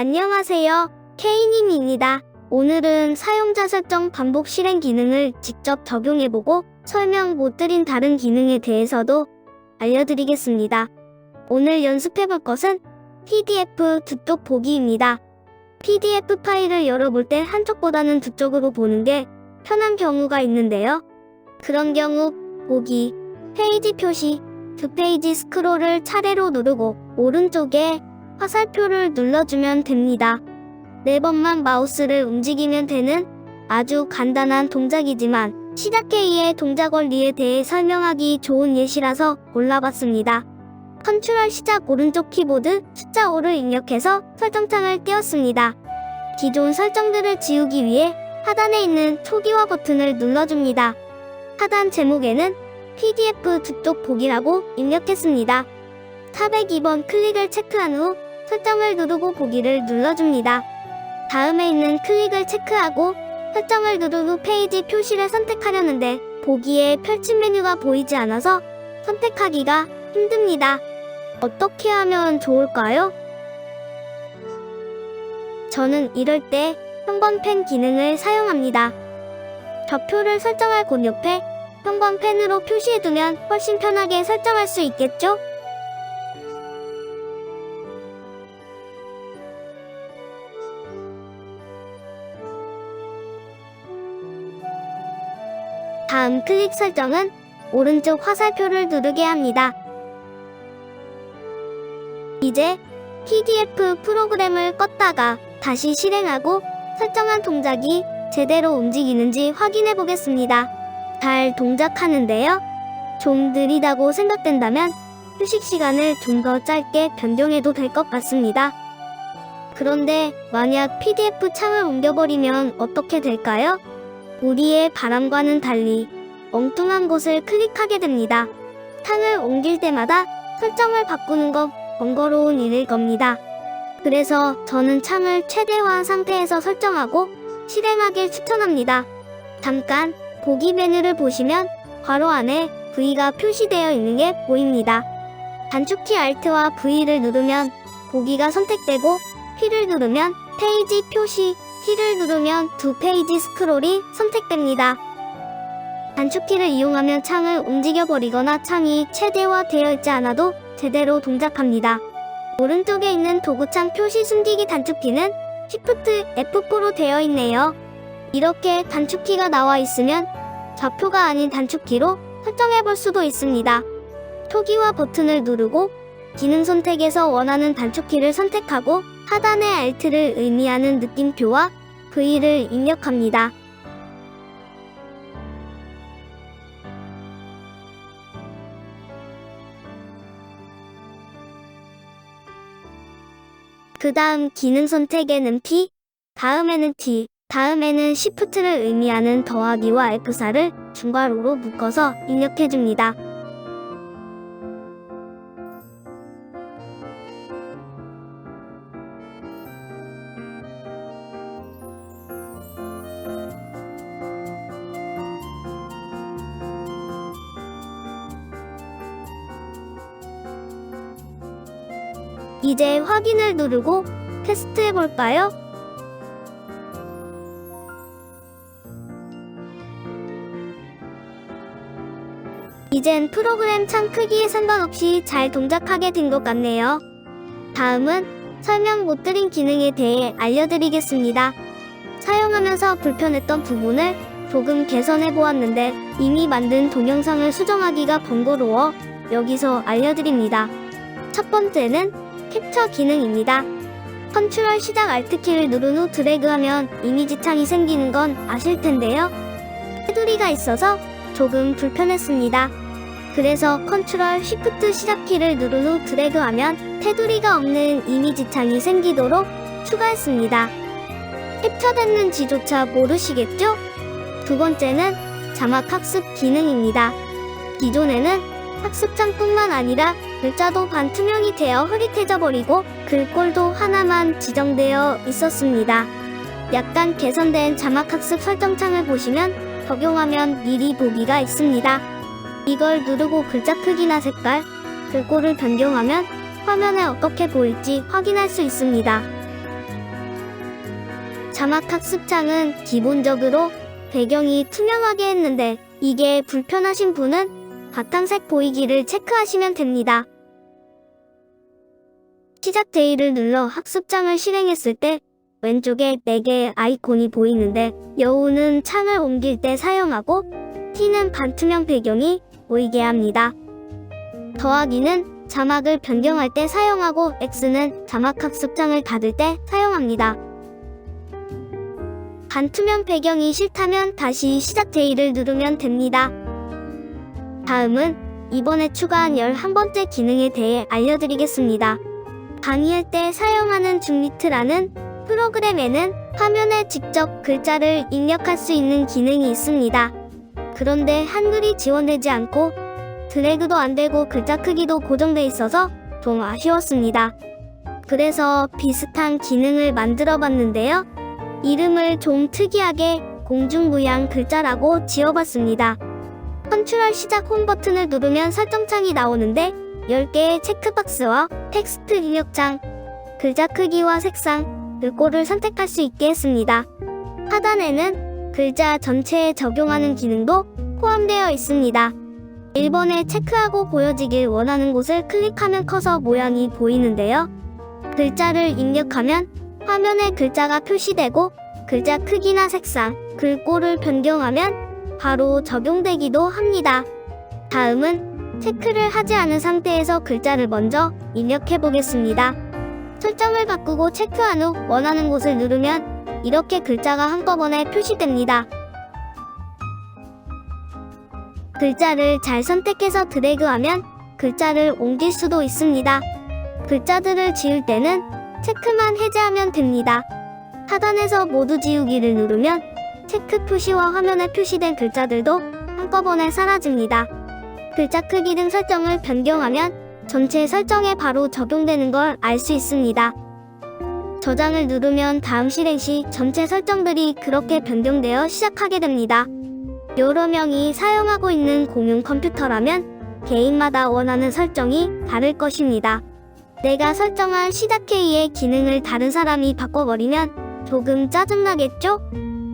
안녕하세요. K님입니다. 오늘은 사용자 설정 반복 실행 기능을 직접 적용해보고 설명 못 드린 다른 기능에 대해서도 알려드리겠습니다. 오늘 연습해볼 것은 PDF 두 쪽 보기입니다. PDF 파일을 열어볼 때 한쪽보다는 두 쪽으로 보는 게 편한 경우가 있는데요. 그런 경우 보기, 페이지 표시, 두 페이지 스크롤을 차례로 누르고 오른쪽에 화살표를 눌러주면 됩니다. 4번만 마우스를 움직이면 되는 아주 간단한 동작이지만 시작회의의 동작 원리에 대해 설명하기 좋은 예시라서 골라봤습니다. 컨트롤 시작 오른쪽 키보드 숫자 5를 입력해서 설정창을 띄웠습니다. 기존 설정들을 지우기 위해 하단에 있는 초기화 버튼을 눌러줍니다. 하단 제목에는 PDF 두 쪽 보기라고 입력했습니다. 402번 클릭을 체크한 후 설정을 누르고 보기를 눌러줍니다. 다음에 있는 클릭을 체크하고 설정을 누른 후 페이지 표시를 선택하려는데 보기에 펼침 메뉴가 보이지 않아서 선택하기가 힘듭니다. 어떻게 하면 좋을까요? 저는 이럴 때 형광펜 기능을 사용합니다. 좌표를 설정할 곳 옆에 형광펜으로 표시해두면 훨씬 편하게 설정할 수 있겠죠? 다음 클릭 설정은 오른쪽 화살표를 누르게 합니다. 이제 PDF 프로그램을 껐다가 다시 실행하고 설정한 동작이 제대로 움직이는지 확인해 보겠습니다. 잘 동작하는데요. 좀 느리다고 생각된다면 휴식 시간을 좀 더 짧게 변경해도 될 것 같습니다. 그런데 만약 PDF 창을 옮겨버리면 어떻게 될까요? 우리의 바람과는 달리 엉뚱한 곳을 클릭하게 됩니다. 창을 옮길 때마다 설정을 바꾸는 건 번거로운 일일 겁니다. 그래서 저는 창을 최대화 상태에서 설정하고 실행하길 추천합니다. 잠깐 보기 메뉴를 보시면 괄호 안에 V가 표시되어 있는 게 보입니다. 단축키 Alt와 V를 누르면 보기가 선택되고 P를 누르면 페이지 표시, T를 누르면 두 페이지 스크롤이 선택됩니다. 단축키를 이용하면 창을 움직여버리거나 창이 최대화되어 있지 않아도 제대로 동작합니다. 오른쪽에 있는 도구창 표시 숨기기 단축키는 Shift F4로 되어 있네요. 이렇게 단축키가 나와 있으면 좌표가 아닌 단축키로 설정해볼 수도 있습니다. 초기화 버튼을 누르고 기능 선택에서 원하는 단축키를 선택하고 하단의 Alt를 의미하는 느낌표와 V를 입력합니다. 그 다음 기능 선택에는 P, 다음에는 T, 다음에는 Shift를 의미하는 더하기와 F사를 중괄호로 묶어서 입력해줍니다. 이제 확인을 누르고 테스트 해볼까요? 이젠 프로그램 창 크기에 상관없이 잘 동작하게 된 것 같네요. 다음은 설명 못 드린 기능에 대해 알려드리겠습니다. 사용하면서 불편했던 부분을 조금 개선해 보았는데 이미 만든 동영상을 수정하기가 번거로워 여기서 알려드립니다. 첫 번째는 캡처 기능입니다. 컨트롤 시작 Alt키를 누른 후 드래그하면 이미지 창이 생기는 건 아실 텐데요. 테두리가 있어서 조금 불편했습니다. 그래서 컨트롤 Shift 시작키를 누른 후 드래그하면 테두리가 없는 이미지 창이 생기도록 추가했습니다. 캡처됐는지조차 모르시겠죠? 두 번째는 자막 학습 기능입니다. 기존에는 학습창뿐만 아니라 글자도 반투명이 되어 흐릿해져 버리고 글꼴도 하나만 지정되어 있었습니다. 약간 개선된 자막학습 설정창을 보시면 적용하면 미리 보기가 있습니다. 이걸 누르고 글자 크기나 색깔, 글꼴을 변경하면 화면에 어떻게 보일지 확인할 수 있습니다. 자막 학습창은 기본적으로 배경이 투명하게 했는데 이게 불편하신 분은 바탕색 보이기를 체크하시면 됩니다. 시작 데이를 눌러 학습창을 실행했을 때 왼쪽에 4개의 아이콘이 보이는데 여우는 창을 옮길 때 사용하고 T는 반투명 배경이 보이게 합니다. 더하기는 자막을 변경할 때 사용하고 X는 자막 학습창을 닫을 때 사용합니다. 반투명 배경이 싫다면 다시 시작 데이를 누르면 됩니다. 다음은 이번에 추가한 11번째 기능에 대해 알려드리겠습니다. 강의할 때 사용하는 줌리트라는 프로그램에는 화면에 직접 글자를 입력할 수 있는 기능이 있습니다. 그런데 한글이 지원되지 않고 드래그도 안 되고 글자 크기도 고정돼 있어서 좀 아쉬웠습니다. 그래서 비슷한 기능을 만들어 봤는데요. 이름을 좀 특이하게 공중부양 글자라고 지어봤습니다. 컨트롤 시작 홈 버튼을 누르면 설정창이 나오는데 10개의 체크박스와 텍스트 입력창, 글자 크기와 색상, 글꼴을 선택할 수 있게 했습니다. 하단에는 글자 전체에 적용하는 기능도 포함되어 있습니다. 1번에 체크하고 보여지길 원하는 곳을 클릭하면 커서 모양이 보이는데요. 글자를 입력하면 화면에 글자가 표시되고 글자 크기나 색상, 글꼴을 변경하면 바로 적용되기도 합니다. 다음은 체크를 하지 않은 상태에서 글자를 먼저 입력해 보겠습니다. 설정을 바꾸고 체크한 후 원하는 곳을 누르면 이렇게 글자가 한꺼번에 표시됩니다. 글자를 잘 선택해서 드래그하면 글자를 옮길 수도 있습니다. 글자들을 지울 때는 체크만 해제하면 됩니다. 하단에서 모두 지우기를 누르면 체크 표시와 화면에 표시된 글자들도 한꺼번에 사라집니다. 글자 크기 등 설정을 변경하면 전체 설정에 바로 적용되는 걸 알 수 있습니다. 저장을 누르면 다음 실행 시 전체 설정들이 그렇게 변경되어 시작하게 됩니다. 여러 명이 사용하고 있는 공용 컴퓨터라면 개인마다 원하는 설정이 다를 것입니다. 내가 설정한 시작 K의 기능을 다른 사람이 바꿔버리면 조금 짜증나겠죠?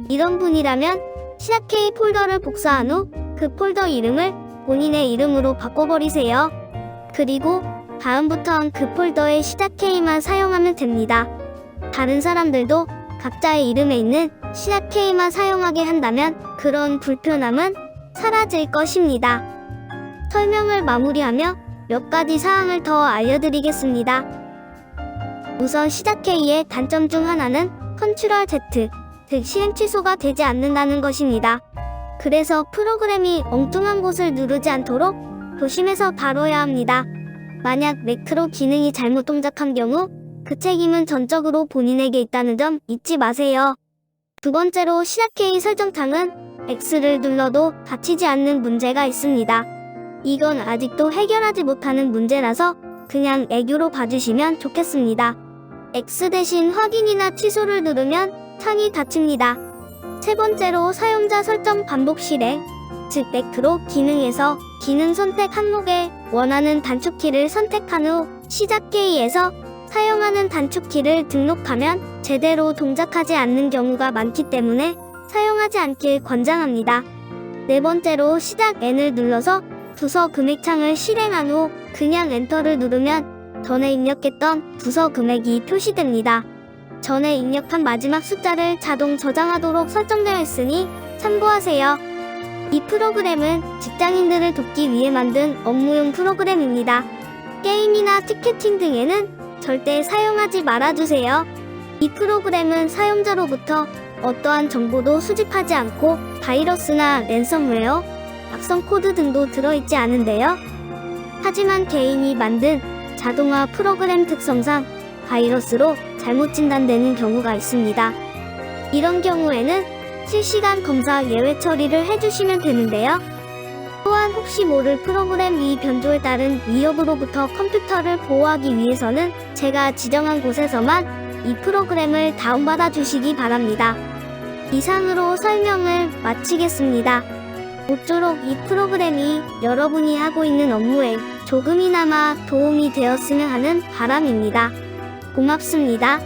이런 분이라면 시작 K 폴더를 복사한 후 그 폴더 이름을 본인의 이름으로 바꿔버리세요. 그리고 다음부턴 그 폴더의 시작 K만 사용하면 됩니다. 다른 사람들도 각자의 이름에 있는 시작 K만 사용하게 한다면 그런 불편함은 사라질 것입니다. 설명을 마무리하며 몇 가지 사항을 더 알려드리겠습니다. 우선 시작 K의 단점 중 하나는 컨트롤 Z, 즉 실행 취소가 되지 않는다는 것입니다. 그래서 프로그램이 엉뚱한 곳을 누르지 않도록 조심해서 다뤄야 합니다. 만약 매크로 기능이 잘못 동작한 경우 그 책임은 전적으로 본인에게 있다는 점 잊지 마세요. 두 번째로 시작 K 설정창은 X를 눌러도 닫히지 않는 문제가 있습니다. 이건 아직도 해결하지 못하는 문제라서 그냥 애교로 봐주시면 좋겠습니다. X 대신 확인이나 취소를 누르면 창이 닫힙니다. 세 번째로 사용자 설정 반복 실행, 즉 매크로 기능에서 기능 선택 항목에 원하는 단축키를 선택한 후 시작 K에서 사용하는 단축키를 등록하면 제대로 동작하지 않는 경우가 많기 때문에 사용하지 않길 권장합니다. 네 번째로 시작 N을 눌러서 부서 금액창을 실행한 후 그냥 엔터를 누르면 전에 입력했던 부서 금액이 표시됩니다. 전에 입력한 마지막 숫자를 자동 저장하도록 설정되어 있으니 참고하세요. 이 프로그램은 직장인들을 돕기 위해 만든 업무용 프로그램입니다. 게임이나 티켓팅 등에는 절대 사용하지 말아주세요. 이 프로그램은 사용자로부터 어떠한 정보도 수집하지 않고 바이러스나 랜섬웨어, 악성 코드 등도 들어있지 않은데요. 하지만 개인이 만든 자동화 프로그램 특성상 바이러스로 잘못 진단되는 경우가 있습니다. 이런 경우에는 실시간 검사 예외 처리를 해주시면 되는데요. 또한 혹시 모를 프로그램 위 변조에 따른 위협으로부터 컴퓨터를 보호하기 위해서는 제가 지정한 곳에서만 이 프로그램을 다운받아 주시기 바랍니다. 이상으로 설명을 마치겠습니다. 모쪼록 이 프로그램이 여러분이 하고 있는 업무에 조금이나마 도움이 되었으면 하는 바람입니다. 고맙습니다.